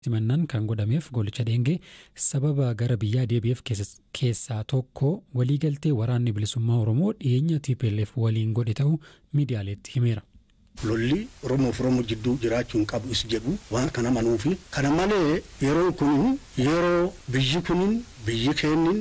Simannan kan godhameef goolicha dheengee sababa gara biyyaa deebi'eef keessaa tokko waliigaltee waraanni bilisummaa Oromoo dhiyeenya TPLF waliin godhe ta'uu miidiyaaleetti himeera. Lolli Oromoof Oromoo jidduu jiraachuun qabu is jedhu waan kana manuufi kana malee yeroo kun yeroo biyyi kun biyyi kennin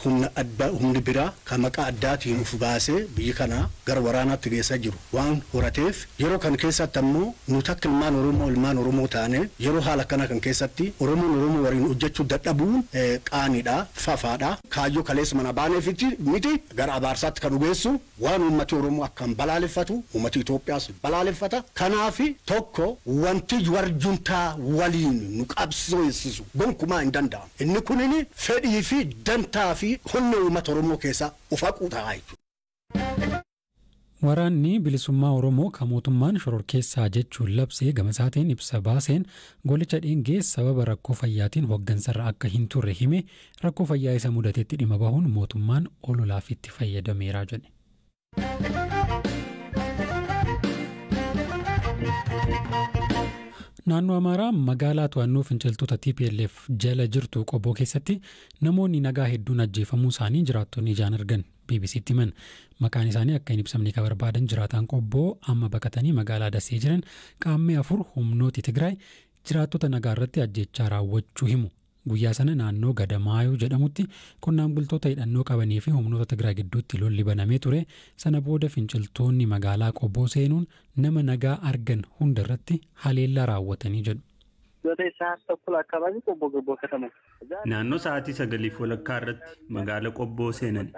humna adda humni biraa kan maqaa addaatiin uf baasee biyyi kana gara waraanaatti geessaa jiru waan horateef yeroo kan keessatti ammoo nuti akka ilmaan Oromoo taane yeroo haala kana kan keessatti Oromoo waliin hojjechuu dadhabuun qaaniidha fafaadha kaayyoo kaleessa mana baaneefiti miti gara abaarsaatti kan dhugeessu waan uummati Oromoo akkan balaaleffatu uummati Itoophiyaas balaaleffata kanaafi tokko wanti warjuntaa waliin nu qabsiisu gonkumaa hin danda'amu inni kunini fedhii fi dantaa fi humna uummata Oromoo keessa ufaquu ta'a jechuudha. Waraanni bilisummaa Oromoo kan mootummaan shororkeessaa jechuun labsee gama isaatiin ibsa baaseen goolicha dheengee sababa rakkoo fayyaatiin hooggansarra akka hin turre hime rakkoo fayyaa isa mudateetti dhimma bahuun mootummaan ololaaf itti fayyadameera jedhe. Naannoo Amaaraa magaalaa to'annoo finciltoota TPLF jala jirtu Qobboo keessatti namoonni nagaa hedduun ajjeefamuu isaanii jiraattonni ijaan argan BBC'tti himan. Maqaan isaanii akka hin ibsamne kan barbaadan jiraataan Qobboo amma baqatanii magaalaa Dasee jiran qaammee 4 humnooti Tigraay jiraattota nagaa irratti ajjechaa raawwachuu himu. Guyyaa sana naannoo Gadamaayoo jedhamutti qonnaan bultoota hidhannoo qabanii fi humnoota Tigraay gidduutti lolli banamee ture. Sana booda finciltoonni magaalaa Qobboo seenuun nama nagaa argan hunda irratti haleellaa raawwatanii jedhu. Naannoo sa'aatii 9 walakkaa irratti magaalaa Qobboo seenan.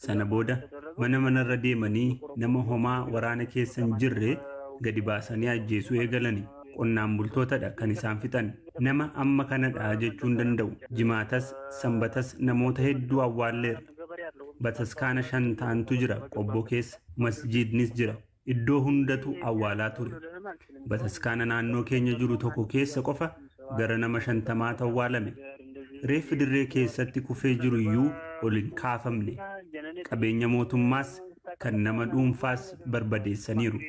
Sana booda manarra deemanii nama homaa waraana keessa hin jirre gadi baasanii ajjeesuu eegalani. Qonnaan bultootadha kan isaan fixan. Nama amma kanadha jechuun danda'u. Jimaatas sanbatas namoota hedduu awwaalleera. Bataskaana 5 ta'antu jira Qobboo keessa. Masjiidnis jira. Iddoo hundatu awwaalaa ture. Bataskaana naannoo keenya jiru tokko keessa qofa gara nama 50 awwaalame. Reeffi dirree keessatti kufee jiru iyyuu ol hin kaafamne. Qabeenya mootummaas kan nama dhuunfaas barbadeessaniiru.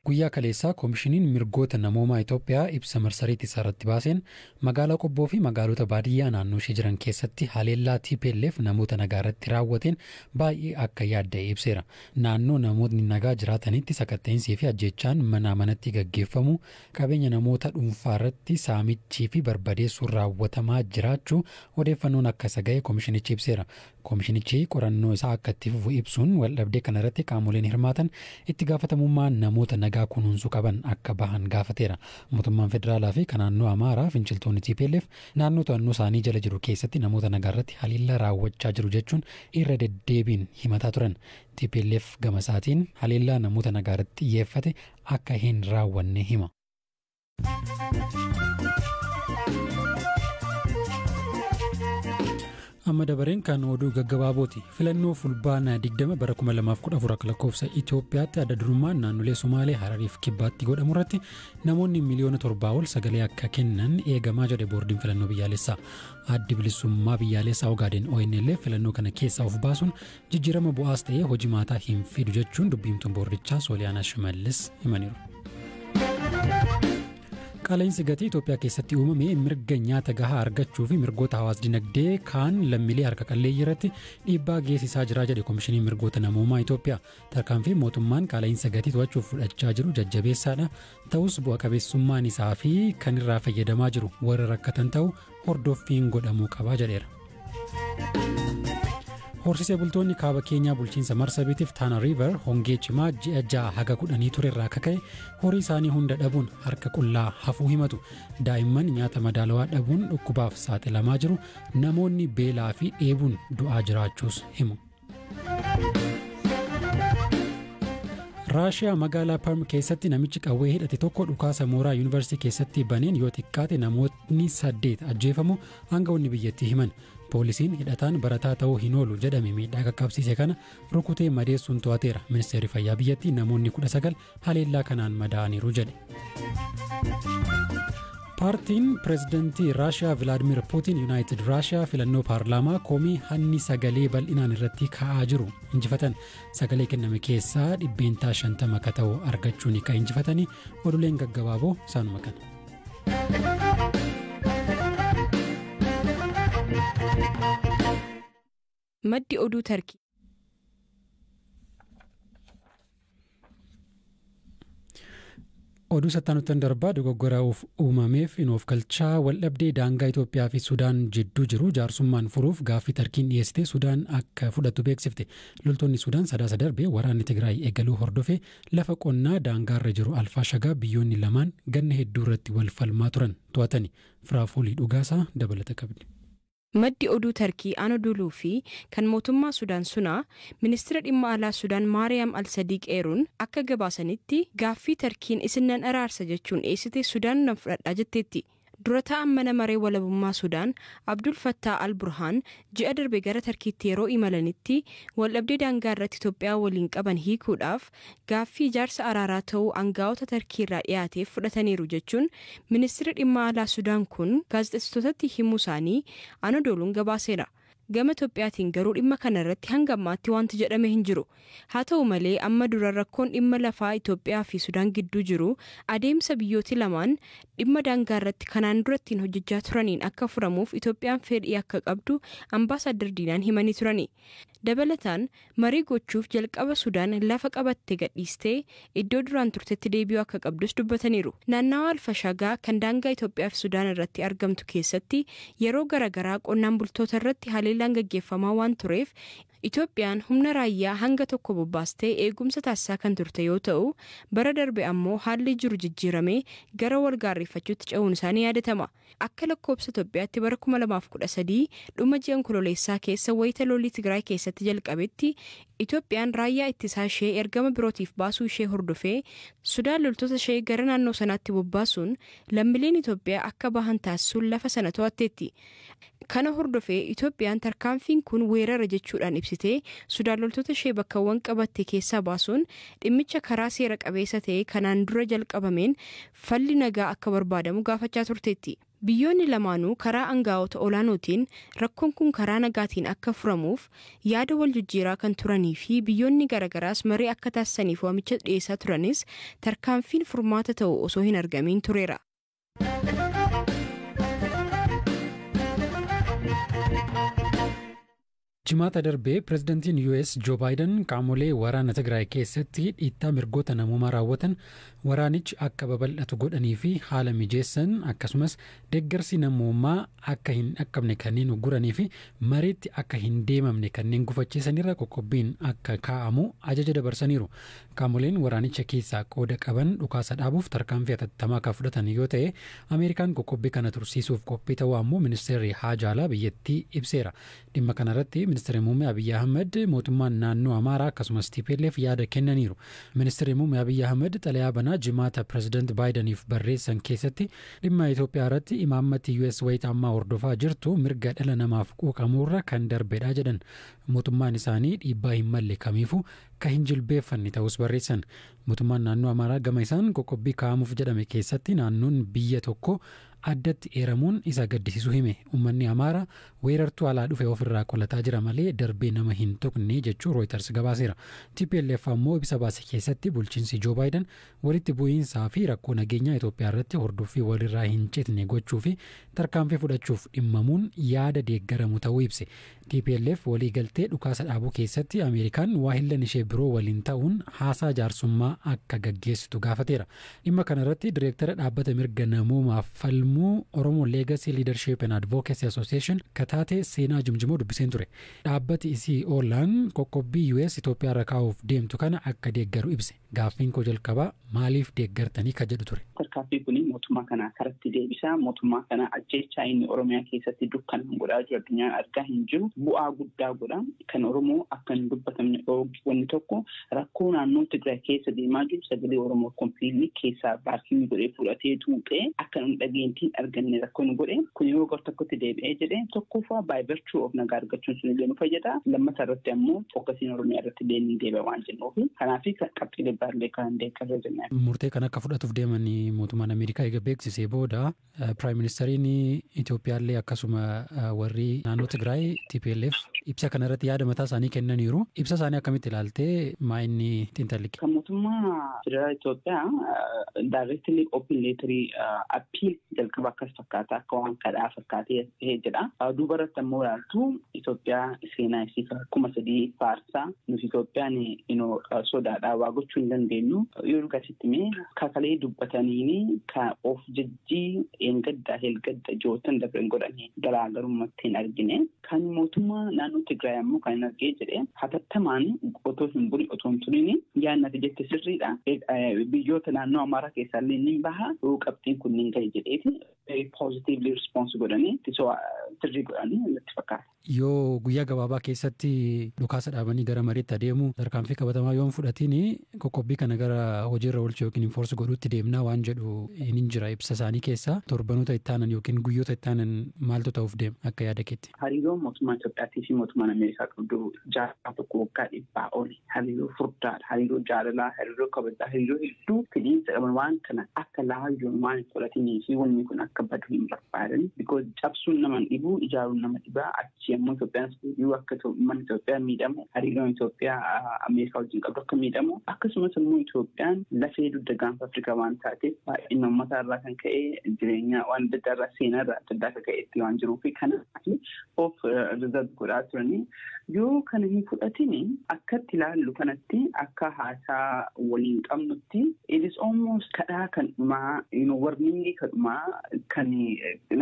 Guyyaa kaleessaa koomishiniin mirgoota namoomaa Itoophiyaa ibsa marsariitii isaarratti baaseen magaalaa Qobboo fi magaalota baadiyyaa naannoo ishee jiran keessatti haleellaa TPLF namoota nagaa irratti raawwateen baay'ee akka yaadda'e ibseera. Naannoo namoonni nagaa jiraatanitti sakatta'insi fi ajjechaan manatti gaggeeffamu qabeenya namoota dhuunfaa irratti saamichii fi barbadeessuun raawwatamaa jiraachuu odeeffannoon akka isa ga'e koomishinichi ibseera. Koomishinichi qorannoo isaa akka itti fufu ibsuun waldhabdee kana irratti qaamoleen hirmaatan itti gaafatamummaan namoota nagaa kunuunsuu qaban akka bahan gaafateera. Mootummaan federaalaa fi kan naannoo Amaaraa finciltoonni TPLF naannoo to'annoo isaanii jala jiru keessatti namoota nagaa irratti haleellaa raawwachaa jiru jechuun irra deddeebiin himataa turan. TPLF gama isaatiin haleellaa namoota nagaa irratti xiyyeeffate akka hin raawwanne hima. Amma dabareen kan oduu gaggabaabooti. Filannoo fulbaana 20 bara 2014 akka lakkoofsa Itoophiyaatti adda durummaan naannolee Somaalee Hararii fi Kibbaatti godhamu irratti namoonni miliyoona 7 ol sagalee akka kennan eegamaa jedhe boordiin filannoo biyyaalessaa. Addi bilisummaa biyyaalessaa Ogaadeen ONL filannoo kana keessaa of baasuun jijjiirama bu'aas ta'ee hojii maataa hin fidu jechuun dubbiimtuun boordichaa Sooliyaanaa Shimallis himaniiru. Qaala'insi gatii Itoophiyaa keessatti uumame mirga nyaata gahaa argachuu fi mirgoota hawaas dinagdee kaan lammiilee harka qalleeyyii irratti dhiibbaa geessisaa jira jedhe koomishiniin mirgoota namoomaa Itoophiyaa. Tarkaanfii mootummaan qaala'insa gatii to'achuuf fudhachaa jiru jajjabeessaadha. Ta'us bu'a qabeessummaan isaa fi kan irraa fayyadamaa jiru warra rakkatan ta'u hordoffiin godhamuu qaba jedheera. Horsiisee bultoonni kaaba Keenyaa bulchiinsa Marsabiitiif Tana River hongee cimaa ji'a 6 haga 10 ture irraa ka'e horii isaanii hunda dhabuun harka qullaa hafuu himatu. Daa'imman nyaata madaalawaa dhabuun dhukkubaaf saaxilamaa jiru. Namoonni beelaa fi dheebuun du'aa jiraachuus himu. Raashiyaa magaalaa Perm keessatti namichi qawwee hidhate tokko dhukaasa mooraa yuunivarsiitii keessatti baneen yoo xiqqaate namoonni 8 ajjeefamu aangawoonni biyyattii himan. Poolisiin hidhataan barataa ta'uu hin oolu jedhame miidhaa qaqqabsiise kana rukutee madeessuun to'ateera. Ministeerri fayyaa biyyattii namoonni 19 haleellaa kanaan madaa'aniiru jedhe. Paartiin pireezidantii Raashiyaa Vilaadimir Puutiin Yuunaayitid Raashiyaa filannoo paarlaamaa koomii hanni sagalee bal'inaan irratti ka'aa jiru injifatan. Sagalee kenname keessaa 50% akka ta'u argachuun kan injifatanii oduuleen gaggabaaboo isaanuma kana. Maddi oduu Tarkii. Oduu sattaanuttan darbaa dogoggora uumameef inoof galchaa waldhabdee daangaa Itoophiyaa fi Sudaan jidduu jiru jaarsummaan furuuf gaaffii Tarkiin dhiyeessite Sudaan akka fudhattu beeksifte. Loltoonni Sudaan sadaasa darbee waraanni Tigraay eegaluu hordofee lafa qonnaa daangaarra jiru Alfaashagaa biyyoonni lamaan ganna hedduu irratti wal falmaa turan to'atani. Firaafoolii dhugaasaa dabalata qabdi. Maddi oduu Tarkii Oduu fi kan mootummaa Sudaan sunaa ministeera dhimma alaa Sudaan Maariyaam Al-Sadiq eeruun akka gabaasanitti gaaffii Tarkiin isinnan araarsa jechuun dhiyeessite Sudaan nan fudhadhaa jetteetti. Dura taa'an mana maree walabummaa Sudaan Abdul Fattah Al-Burhaan ji'a darbe gara Tarkiitti yeroo imalanitti waldhabdee daangaa irratti Itoophiyaa waliin qaban hiikuudhaaf gaaffii ijaarsa araaraa ta'uu aangaa'ota Tarkii irraa dhiyaateef fudhataniiru jechuun ministeerri dhimma alaa Sudaan kun gaazexeessitootatti himuu isaanii Oduun gabaaseera. Gama Itoophiyaatiin garuu dhimma kana irratti hanga ammaatti wanti jedhame hin jiru. Haa ta'u malee amma dura rakkoon dhimma lafaa Itoophiyaa fi Sudaan gidduu jiru adeemsa biyyooti lamaan dhimma daangaa irratti kanaan durattiin hojjechaa turaniin akka furamuuf Itoophiyaan fedhii akka qabdu ambaasaadar Diinaan himanii turani. Dabalataan marii gochuuf jalqaba Sudaan lafa qabatte gadhiistee iddoo duraan turtetti deebi'uu akka qabdus dubbataniiru. Naannawaa Alfaashagaa kan daangaa Itoophiyaa fi Sudaan irratti argamtu keessatti yeroo garaagaraa qonnaan bultoota irratti haleellaan gaggeeffamaa waan tureef Itoophiyaan humna raayyaa hanga tokko bobbaastee eegumsa taasisaa kan turte yoo ta'u bara darbe ammoo haalli jiru jijjiiramee gara wal gaarreeffachuutti ce'uun isaanii yaadatama. Akka lakkoobsa Itoophiyaatti bara 2013 dhuma ji'a Onkololeessaa keessa wayita lolli Tigraay keessatti jalqabetti Itoophiyaan raayyaa ittisaa ishee ergama birootiif baasuu ishee hordofee Sudaan loltoota ishee gara naannoo sanaatti bobbaasuun lammiileen Itoophiyaa akka bahan taasisuun lafa sana to'atteetti. Kana hordofee Itoophiyaan tarkaanfiin kun weerara jechuudhaan ibsitee Sudaan loltoota ishee bakkawwan qabatte keessaa baasuun dhimmicha karaa seera qabeessa ta'e kanaan dura jalqabameen falli nagaa akka barbaadamu gaafachaa turteetti. Biyyoonni lamaanuu karaa aangaa'ota olaanootiin rakkoon kun karaa nagaatiin akka furamuuf yaada wal jijjiiraa kan turanii fi biyyoonni garagaraas marii akka taasisaniif waamicha dhiyeessaa turanis tarkaanfiin furmaata ta'u osoo hin argamiin tureera. Jimaata darbee pirezidantiin US Joe Biden qaamolee waraana Tigraay keessatti dhiittaa mirgoota namoomaa raawwatan waraanichi akka babal'atu godhanii fi haala mijeessan akkasumas deeggarsi namoomaa akka hin dhaqqabne kanneen ugguranii fi mariitti akka hin deemamne kanneen gufachiisanirra qoqqobbiin akka kaa'amu ajaja dabarsaniiru. Qaamoleen waraanicha keessaa qooda qaban dhukaasa dhaabuuf tarkaanfii hatattamaa akka fudhatan yoo ta'e Ameerikaan qoqqobbii kana tursiisuuf qophii ta'uu ammoo ministeerri haajaa alaa biyyattii ibseera. Dhimma kanarratti ministeerri muummee Abiy Ahmed mootummaan naannoo Amaaraa akkasumas TPLF yaada kennaniiru. Ministeerri muummee Abiy Ahmed xalayaa banaa jimaata pirezidaant Baayidaniif barreessan keessatti dhimma Itoophiyaa irratti imaammatti US wayita ammaa hordofaa jirtu mirga dhala namaaf quuqamuurra kan darbedha jedhan. Mootummaan isaanii dhiibbaa hin malle kamiifuu kan hin jilbeeffanne ta'us barreessan. Mootummaan naannoo Amaaraa gama isaan qoqqobbii kaa'amuuf jedhame keessatti naannoon biyya tokko addatti eeramuun isa gaddisiisu hime. Uummanni Amaaraa weerartuu alaa dhufe ofirraa qolataa jira malee darbee nama hin tuqne jechuu Reuters gabaaseera. TPLF ammoo ibsa baase keessatti bulchiinsi Joe Biden walitti bu'iinsaa fi rakkoo nageenyaa Itoophiyaa irratti hordoffii walirraa hin citne gochuu fi tarkaanfii fudhachuuf dhimmamuun yaada deeggaramu ta'uu ibse. TPLF waliigaltee dhukaasa dhaabuu keessatti Ameerikaan waahillan ishee biroo waliin ta'uun haasaa jaarsummaa akka gaggeessitu gaafateera. Dhimma kanarratti direektara dhaabbata mirga namoomaaf falmuu Oromoo Legacy Leadership and Advocacy Association kataate seenaa jimjimoo dubbiseen ture. Dhaabbati isii oolaan qoqqobbii US Itoophiyaa irra kaa'uuf deemtu kana akka deeggaru ibse. Gaaffiin koo jalqabaa maaliif deeggartanii ka jedhu ture. Tarkaanfii kun mootummaa kana karatti deebisaa mootummaa kana ajjeechaa inni Oromiyaa keessatti dukkanaan godhaa jiru addunyaan argaa hin jiru bu'aa guddaa godha. Kan Oromoo akka hin dubbatamne wanni tokko rakkoo naannoo Tigraay keessa deemaa jiru sagalee Oromoo kompiilii keessaa baasii godhee fudhatee tuuqee akka hin dhageentiin arganne rakkoo nu godhe kun yoo gar tokkotti deebi'ee jedhee tokkoffaa by virtue of nagaa argachuun sun illee nu fayyada. Lammataa irratti ammoo fokkasiin Oromiyaa irratti deebiin deebi'a waan jennuufi kanaafi qabxiilee isaallee kan deeggarre jennaan. Murtee kan akka fudhatuuf deemanii mootummaan Ameerikaa eega beeksisee booda Prime Ministeriin Itoophiyaallee akkasuma warri naannoo Tigraay TPLF ibsa kanarratti yaada mataa isaanii kennaniiru. Ibsa isaanii akkamitti ilaaltee maa inni xiinxalli? Kan mootummaa federaalaa Itoophiyaa directly open letter appeal jalqaba akkas fakkaata akka waan kadhaa fakkaatee jedha. Duubarratti ammoo ilaaltu Itoophiyaa seenaa isii kuma sadii faarsaa nuti Itoophiyaan sodaadhaa waa gochuu hin dandeenyu yoo gasitti mee kakalee dubbataniini ka of jajjii eengaddaa helgadda jootan dabren godhanii garaagarummaatti hin argine. Kan mootummaa naannoo Tigraay ammoo kan hin argee jedhee hatattamaan otoo hin buli otoo hin turin yaannati jette sirriidha. Biyyoota naannoo Amaaraa keessaallee ni baha qabxiin kun ni gahe jedheeti positively response godhanii sirrii godhanii natti fakkaata. Yoo guyyaa gabaabaa keessatti dhukaasa dhaabanii gara mariitti adeemu tarkaanfii qabatamaa yoo hin fudhatiin qoqqobbii kana gara hojiirra oolchuu yookiin enforce godhuutti deemnaa waan jedhu hin jira ibsa isaanii keessa torbanoota itti aanan yookiin guyyoota itti aanan maaltu ta'uuf deema akka yaada keetti? Hariiroon mootummaa Itoophiyaatii fi mootummaan Ameerikaa qabdu jaarraa tokko waggaa dhibbaa oli hariiroo furdaadha, hariiroo jaalalaa, hariiroo kabajaa, hariiroo hedduu fidhiinsa qaban waan kana akka laayyoon waan hin fudhatinii fi wanni kun akka badu hin barbaadan because cabsuun nama dhibu ijaaruun nama dhibaa achi ammoo Itoophiyaan yoo akka mana Itoophiyaa miidhamu hariiroon Itoophiyaa Ameerikaa wajjin qabdu akka miidhamu akkasumas immoo Itoophiyaan lafee dugda gaanfa Afrikaa waan taateef baay'ina uummataa irraa kan ka'e jireenya waan adda addaa irraa seenaa irraa adda addaa akka ka'e itti waan jiruu fi kanaaf of rizalti godhaa turanii yoo kana hin fudhatin akkatti ilaallu kanatti akka haasaa waliin qabnutti it is almost kadhaa kan dhumaa warningii kan dhumaa kan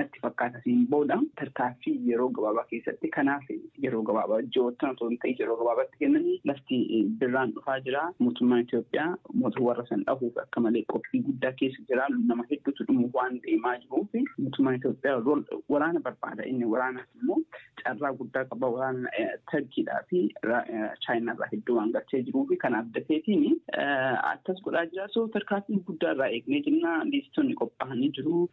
natti fakkaata siin booda tarkaaffii yeroo gabaabaa keessatti kanaaf yeroo gabaabaa ji'oottan otoo hin ta'in yeroo gabaabaatti kennanii lafti birraan dhufaa jira. Mootummaan Itoophiyaa mootummaa warra san dhahuuf akka malee qophii guddaa keessa jira. Nama hedduutu dhumuuf waan deemaa jiruuf mootummaan Itoophiyaa waraana barbaada. Inni waraanaaf immoo carraa guddaa qaba. Waraana Turkiidhaa fi Chaayinaarraa hedduu waan gachee jiruu fi kanaaf dafeetiin akkas godhaa jira. So tarkaanfii guddaa irraa eegnee jenna liistonni qophaa'anii jiru.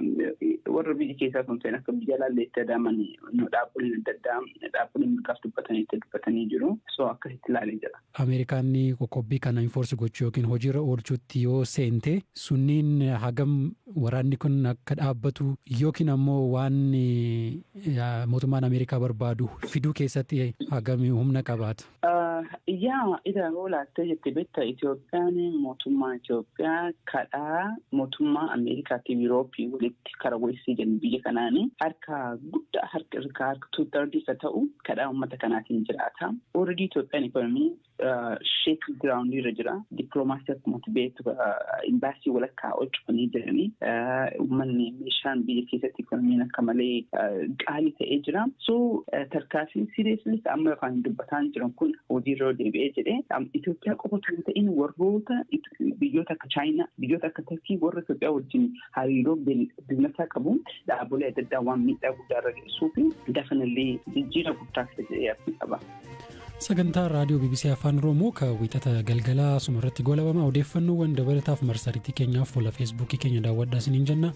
Warra biyya keessaa kan ta'an akka biyya laalleetti adaman dhaabbileen adda addaa dhaabbileen mirgaaf dubbatanii jiru. So akkasitti ilaalee jira. Ameerikaan qoqqobbii kana enforce gochuu yookiin hojiirra oolchuutti yoo seente sunniin hagam waraanni kun akka dhaabbatu yookiin ammoo waan mootummaan Ameerikaa barbaadu fiduu keessatti hagam humna qabaata? Ida oolaattee jette beektaa Itoophiyaan mootummaa Itoophiyaa kadhaa mootummaa Ameerikaatiif Yurooppii walitti karawweessii jennu biyya kanaanii harka guddaa harka 2/3 ta'u kadhaa uummata kanaatiin jiraata. Already Itoophiyaan ikonomii shake ground irra jira. Diplomaasii akkuma beektu imbaasii walakkaa hojjetanii jiranii uummanni meeshaan biyya keessatti ikonomiin akka malee qaalii ta'ee jira. So tarkaanfiin seriously amma kan dubbataa jiran kun hojiirra deebi'ee jedhee Itoophiyaa qofa kan ta'in warroota biyyoota akka Chaayinaa, biyyoota akka Turkii warra Itoophiyaa wajjin hariiroo biizinasaa qabu dhaabbilee adda addaa waan miidhaa guddaa irra geessuu fi definitely jijjiirama guddaa fidee qaba. Sagantaa raadiyoo BBC Afaan Oromoo kan wiixata galgalaa asuma irratti goolabama odeeffannoowwan dabalataaf marsariitii keenyaaf fuula feesbuukii keenya daawwadhaa isiniin jenna.